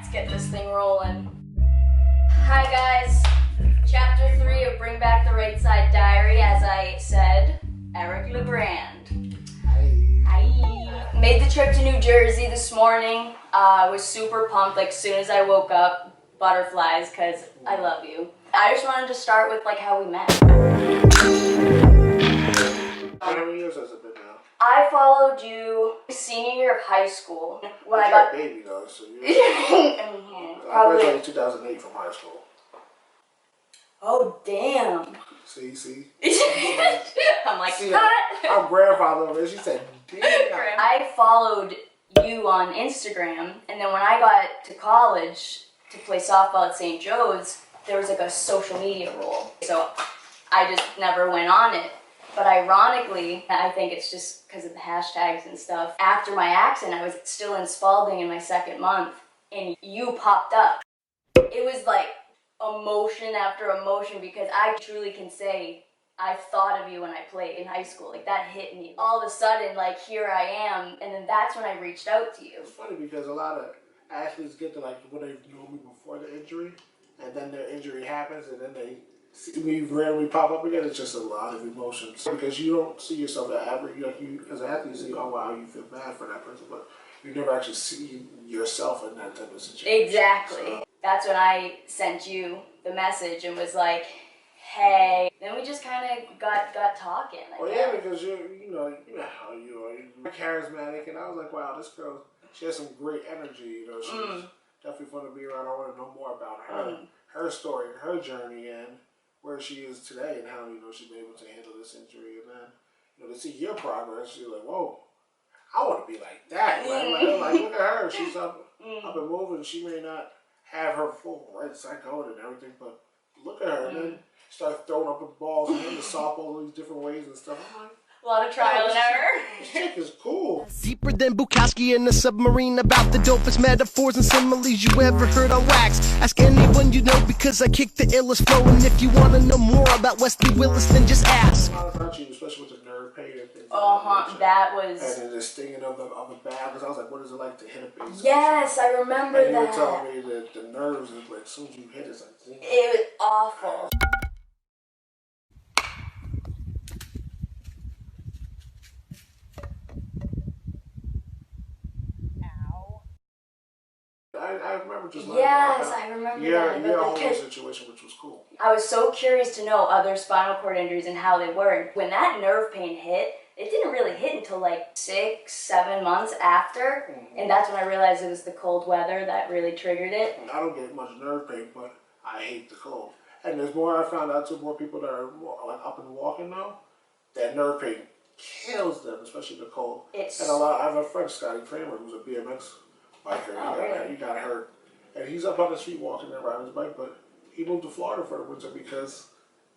Let's get this thing rolling. Hi guys, Chapter 3 of Bring Back the Right Side Diary. As I said, Eric Legrand. Hi. Made the trip to New Jersey this morning. I was super pumped, like as soon as I woke up, butterflies, because I love you. I just wanted to start with like how we met. How many years has it been now? I followed you senior year of high school. When I got a baby though, so you I probably graduated in 2008 from high school. Oh damn. See? I'm like, See, cut. our grandfather over there, she said, damn. I followed you on Instagram, and then when I got to college to play softball at St. Joe's, there was like a social media rule. So I just never went on it. But ironically, I think it's just because of the hashtags and stuff. After my accident, I was still in Spalding in my second month, and you popped up. It was like emotion after emotion, because I truly can say I thought of you when I played in high school. Like that hit me. All of a sudden, like here I am, and then that's when I reached out to you. It's funny because a lot of athletes get to like what they know me before the injury, and then their injury happens, and then they see me randomly pop up again. It's just a lot of emotions because you don't see yourself as average. You as an athlete, you see, oh wow, you feel bad for that person, but you never actually see yourself in that type of situation. Exactly. So, that's when I sent you the message and was like, hey. Then we just kind of got talking. Well, yeah, because you know how you are. You're charismatic, and I was like, wow, this girl, she has some great energy. You know, she's definitely fun to be around. I want to know more about her, her story, her journey, and where she is today, and how she's been able to handle this injury, and then to see your progress, you're like, whoa, I want to be like that. Like look at her, she's up and moving. She may not have her full right side going and everything, but look at her, and then start throwing up the balls and hitting the softball these different ways and stuff. I'm like, a lot of trial and error. This chick is cool. Deeper than Bukowski in a submarine, about the dopest metaphors and similes you ever heard on wax. Ask anyone you know, because I kick the illest flow. And if you want to know more about Wesley Willis, then just ask. Especially with the nerve pain and things. That was. And then the stinging of the bat, because I was like, what is it like to hit a base? Yes, I remember and that. And you were telling me that the nerves, like, as soon as you hit it, it's like, it was awful. I remember just I remember that. Yeah, whole situation, which was cool. I was so curious to know other spinal cord injuries and how they were. When that nerve pain hit, it didn't really hit until like 6-7 months after, and that's when I realized it was the cold weather that really triggered it. I don't get much nerve pain, but I hate the cold. And there's more I found out too, more people that are like up and walking now, that nerve pain kills them, especially the cold. I have a friend, Scotty Kramer, who's a BMX biker. He got hurt, and he's up on his feet walking and riding his bike, but he moved to Florida for the winter because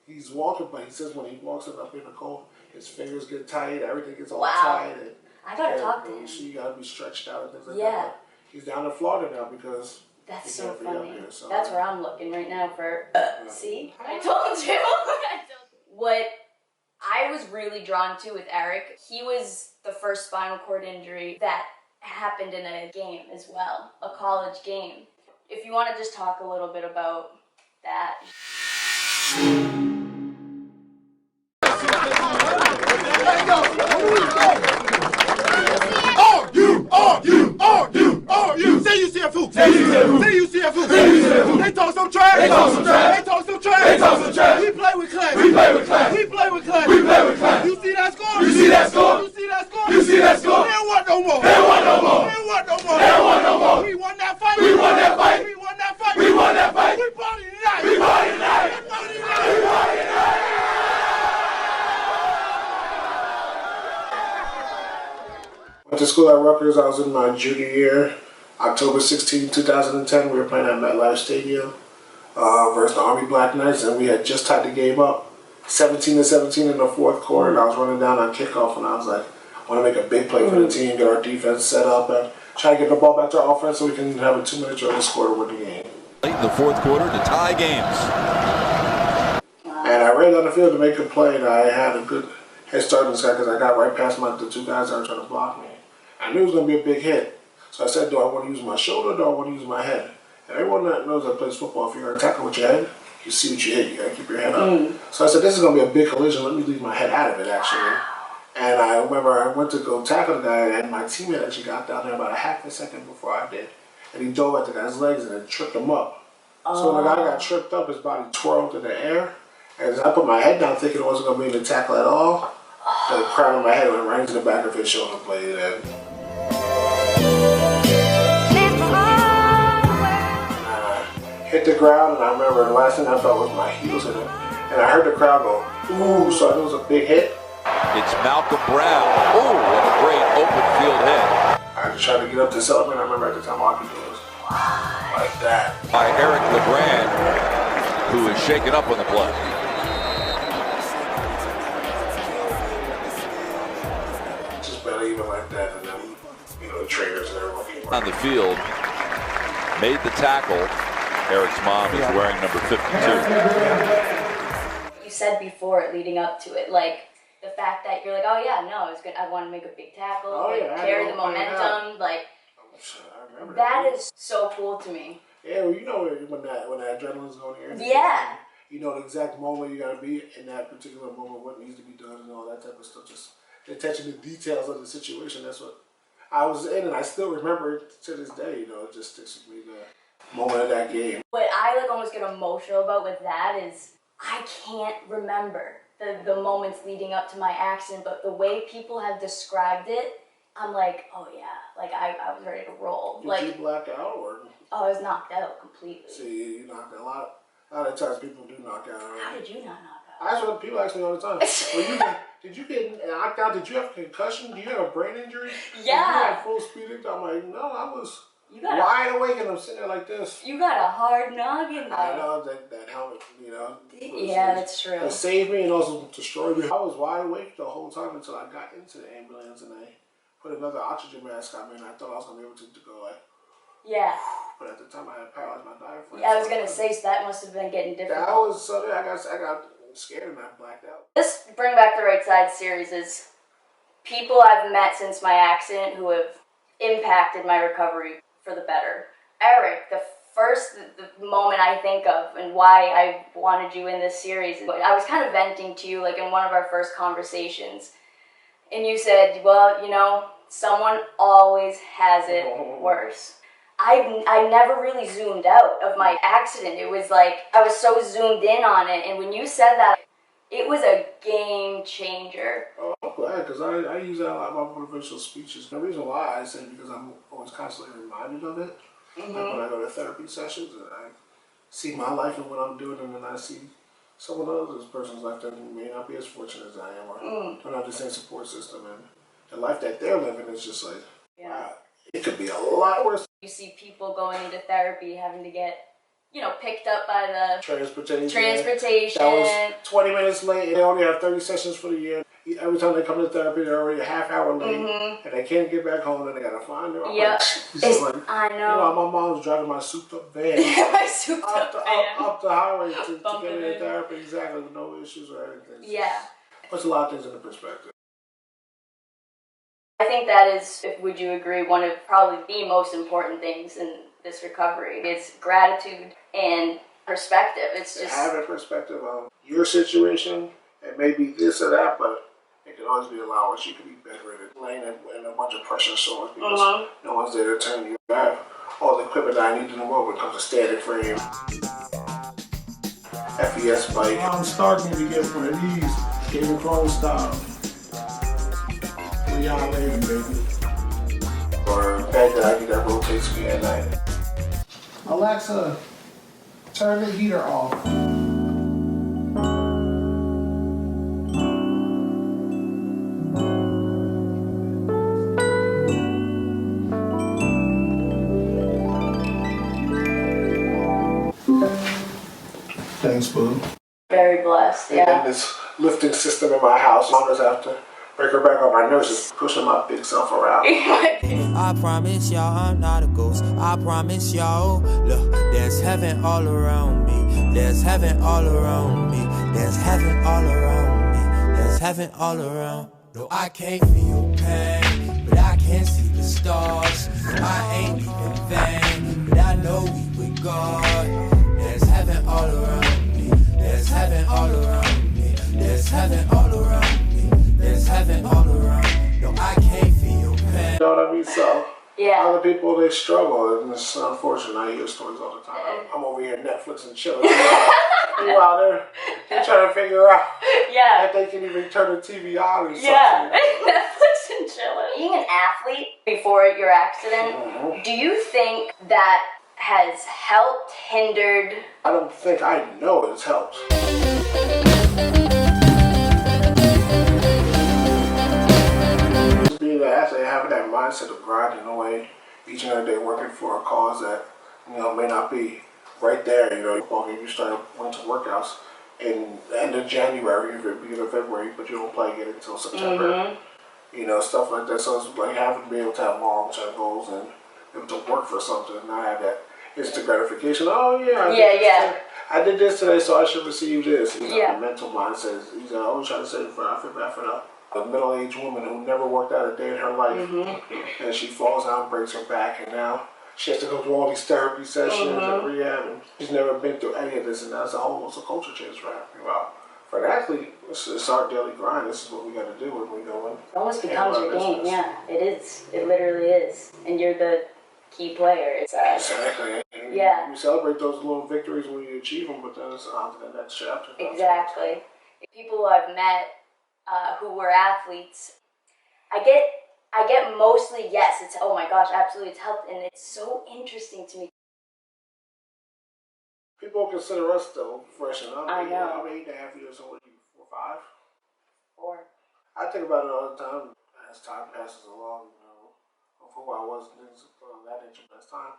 he's walking, but he says when he walks up in the cold, his fingers get tight, everything gets all tight. And, I gotta talk to him. So you gotta be stretched out and things like that. But he's down in Florida now because that's so funny. Here, so. That's where I'm looking right now for. See, I told you. What I was really drawn to with Eric, he was the first spinal cord injury that happened in a game as well, a college game. If you want to just talk a little bit about that. You! Say you see a fool! Say you see a fool! They talk some trash! They talk some trash! We play with class! We play with class! You see that score? You see that score? They don't want no more! They don't want no more! We won that fight! We won that fight! We party tonight! Went to school at Rutgers. I was in my junior year. October 16, 2010, we were playing at MetLife Stadium versus the Army Black Knights, and we had just tied the game up 17-17 in the fourth quarter, and I was running down on kickoff, and I was like, I want to make a big play for the team, get our defense set up, and try to get the ball back to our offense so we can have a 2-minute drill to score to win the game. Late in the fourth quarter to tie games. And I ran down the field to make a play, and I had a good head start in this guy because I got right past the two guys that were trying to block me. I knew it was going to be a big hit. So I said, do I want to use my shoulder or do I want to use my head? And everyone that knows that plays football, if you're attacking with your head, you see what you hit. You gotta keep your head up. So I said, this is gonna be a big collision. Let me leave my head out of it, actually. And I remember I went to go tackle the guy, and my teammate actually got down there about a half a second before I did. And he dove at the guy's legs and it tripped him up. So when the guy got tripped up, his body twirled in the air. And as I put my head down thinking it wasn't going to be able to tackle at all, the crown of my head went right into the back of his shoulder blade. And I hit the ground, and I remember the last thing I felt was my heels in it. And I heard the crowd go, ooh, so I knew it was a big hit. It's Malcolm Brown. Oh, what a great open field hit. I just tried to get up to celebrate. I remember at the time all I could do was like that. By Eric Legrand, who is shaken up on the play. Just barely even like that, and then, the trainers and everyone came On the field, made the tackle. Eric's mom is wearing number 52. You said before, leading up to it, like, the fact that you're like, oh yeah, no, it's good. I want to make a big tackle, carry the momentum, like, that is so cool to me. Yeah, well, when that adrenaline's going here. Yeah. You know the exact moment you gotta be in that particular moment, what needs to be done and all that type of stuff. Just the attention to details of the situation. That's what I was in, and I still remember it to this day. It just sticks with me, the moment of that game. What I almost get emotional about with that is I can't remember the moments leading up to my accident, but the way people have described it, I'm like, oh yeah, like I was ready to roll. Did you black out or? Oh, I was knocked out completely. See, you knocked out. A lot of times people do knock out. How did you not knock out? That's what people ask me all the time. Did you get knocked out? Did you have a concussion? Do you have a brain injury? Yeah. Did you have full speed? I'm like, no, I was wide awake and I'm sitting there like this. You got a hard noggin though. I know that helmet, Yeah, that's true. It saved me and also destroyed me. I was wide awake the whole time until I got into the ambulance and they put another oxygen mask on me, and I thought I was gonna be able to go like. Yeah. But at the time I had paralyzed my diaphragm. Yeah, I was gonna say, so that must have been getting difficult. That was so. I got scared and I blacked out. This Bring Back the Right Side series is people I've met since my accident who have impacted my recovery for the better. Eric, the moment I think of and why I wanted you in this series, I was kind of venting to you like in one of our first conversations, and you said, well, someone always has it worse. I never really zoomed out of my accident. It was like I was so zoomed in on it, and when you said that, it was a game changer. Oh, I'm glad, because I use that a lot in my motivational speeches. The reason why I say because I'm always constantly reminded of it. Like when I go to therapy sessions and I see my life and what I'm doing, and then I see someone else's person's life that may not be as fortunate as I am, or don't have the same support system, and the life that they're living is just like, wow, it could be a lot worse. You see people going into therapy having to get, picked up by the transportation. That was 20 minutes late. They only have 30 sessions for the year. Every time they come to therapy, they're already a half hour late, and they can't get back home, and they gotta find their. Yep. I know. My mom's driving my souped-up van. My souped-up van. Up the highway to get into therapy, exactly, with no issues or anything. Yeah. Puts a lot of things into perspective. I think that is, would you agree, one of probably the most important things in this recovery. It's gratitude and perspective. It's just having perspective on your situation. It may be this or that, but it can always be allowance. You can be bedridden, laying in a bunch of pressure sores because no one's there to turn you. I have all the equipment that I need in the world when it comes to static frame, FES bike. I'm starting to get one of these, Game of Thrones style. Y'all later, baby. Or a bed that I need that rotates me at night. Alexa, turn the heater off. Thanks, boo. very blessed. And then this lifting system in my house, I just have to break her back on my nurses, pushing my big self around. I promise y'all I'm not a ghost. I promise y'all, look, there's heaven all around me. There's heaven all around me. There's heaven all around me. There's heaven all around. No, I can't feel pain, but I can see the stars. I ain't even vain, but I know we would go some people, they struggle, and it's unfortunate. I hear stories all the time. I'm over here Netflix and chilling. Meanwhile, they're trying to figure out if they can even turn the TV on or something. Yeah, Netflix and chilling. Being an athlete before your accident, do you think that has helped, hindered? I don't think I know it's helped. Just being an athlete, having that mindset of grinding away each and every day, working for a cause that may not be right there. You start winter workouts in the end of January, beginning of February, but you don't play again until September. Stuff like that. So it's like having to be able to have long-term goals and be able to work for something and not have that instant gratification. Oh yeah, I did this today, so I should receive this. The mental mindset. He's always trying to say, I feel bad for a middle-aged woman who never worked out a day in her life, and she falls out and breaks her back, and now she has to go through all these therapy sessions and rehab, and she's never been through any of this, and that's almost a culture change for her. For an athlete, it's our daily grind. This is what we got to do when we go in. It almost becomes your game. Yeah, it is. It literally is, and you're the key player. It's exactly. And you celebrate those little victories when you achieve them, but then it's on to the next chapter. Exactly. People who I've met who were athletes, I get mostly yes. It's oh my gosh, absolutely, it's helped, and it's so interesting to me. People consider us still fresh, and I know. I'm 8.5 years old. You 4, 5? 4. I think about it all the time as time passes along. Of who I was and things of that nature. As time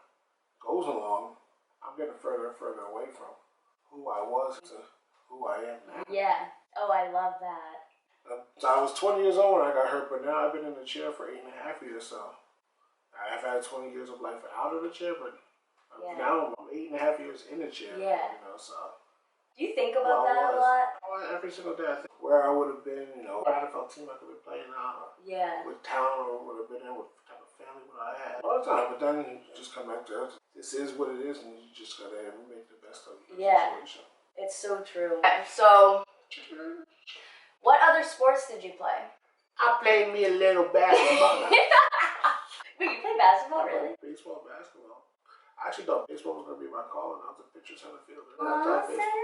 goes along, I'm getting further and further away from who I was to who I am now. Yeah. Oh, I love that. So I was 20 years old when I got hurt, but now I've been in the chair for 8.5 years. So I've had 20 years of life out of the chair, but now I'm 8.5 years in the chair. Yeah. So. Do you think about that a lot? Every single day. I think where I would have been, what NFL team I could be playing on, with talent, or would have been in, what type of family would I have. All the time, but then you just come back to it. This is what it is, and you just gotta make the best of the situation. It's so true. So, what other sports did you play? I played me a little basketball. Wait, you play basketball, really? Baseball, basketball. I actually thought baseball was going to be my calling. I was a pitcher, center fielder. Center fielder.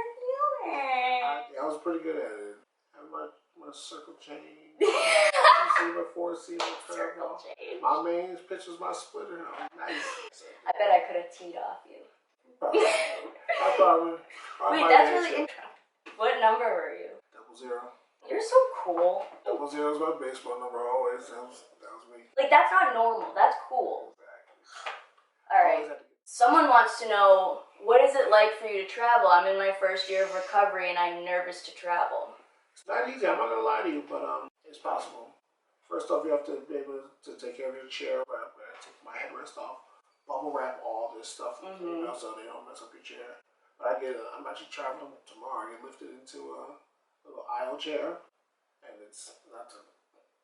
I was pretty good at it. I had my circle change, receiver, four-seamer, curveball. My main pitch was my splitter. Nice. I bet I could have teed off you. Probably. Wait, that's really interesting. What number were you? 00. You're so cool. 00 was my baseball number always. That was me. Like, that's not normal. That's cool. Exactly. All right. Someone wants to know, what is it like for you to travel? I'm in my first year of recovery and I'm nervous to travel. It's not easy, I'm not going to lie to you, but it's possible. First off, you have to be able to take care of your chair, take my headrest off, bubble wrap all this stuff, so they don't mess up your chair. But I'm actually traveling tomorrow. I get lifted into a little aisle chair, and it's not the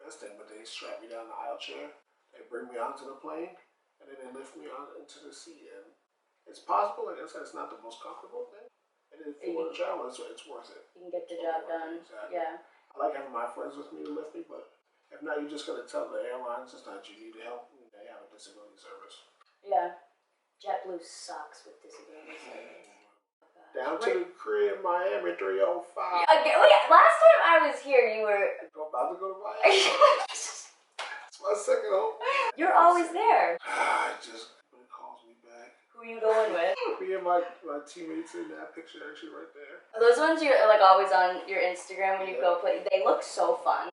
best thing, but they strap me down the aisle chair, they bring me onto the plane, and then they lift me on into the seat. And it's possible, like I said, it's not the most comfortable thing. And if you want to travel, it's worth it. You can get the job done. Exactly. Yeah. I like having my friends with me to lift me, but if not, you just got to tell the airlines it's not you need help. They have a disability service. Yeah. JetBlue sucks with disability service. Down to the crib, Miami 305. Okay, last time I was here, you were about to go to Miami. It's my second home. You're always there. When it calls me back. Who are you going with? Me and my teammates in that picture actually right there. Are those ones you're like always on your Instagram when you go play? They look so fun.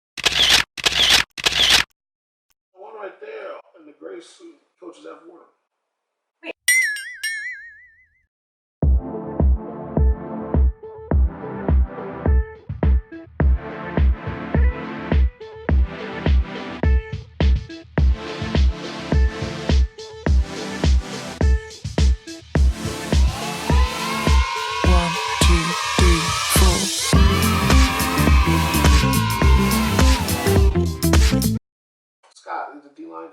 The one right there in the gray suit, coaches have worn.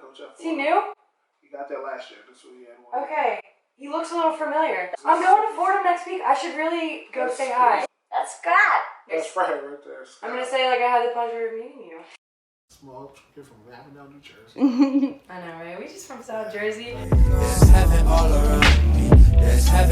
Coach Is he new? He got there last year. This what he had one. Okay. He looks a little familiar. I'm going to Florida next week. I should really go say hi. That's Scott. That's Fred right there. Scott. I'm going to say, like, I had the pleasure of meeting you. Small kid from Avondale, New Jersey. I know, right? We just from South Jersey. There's heaven all around me. There's heaven.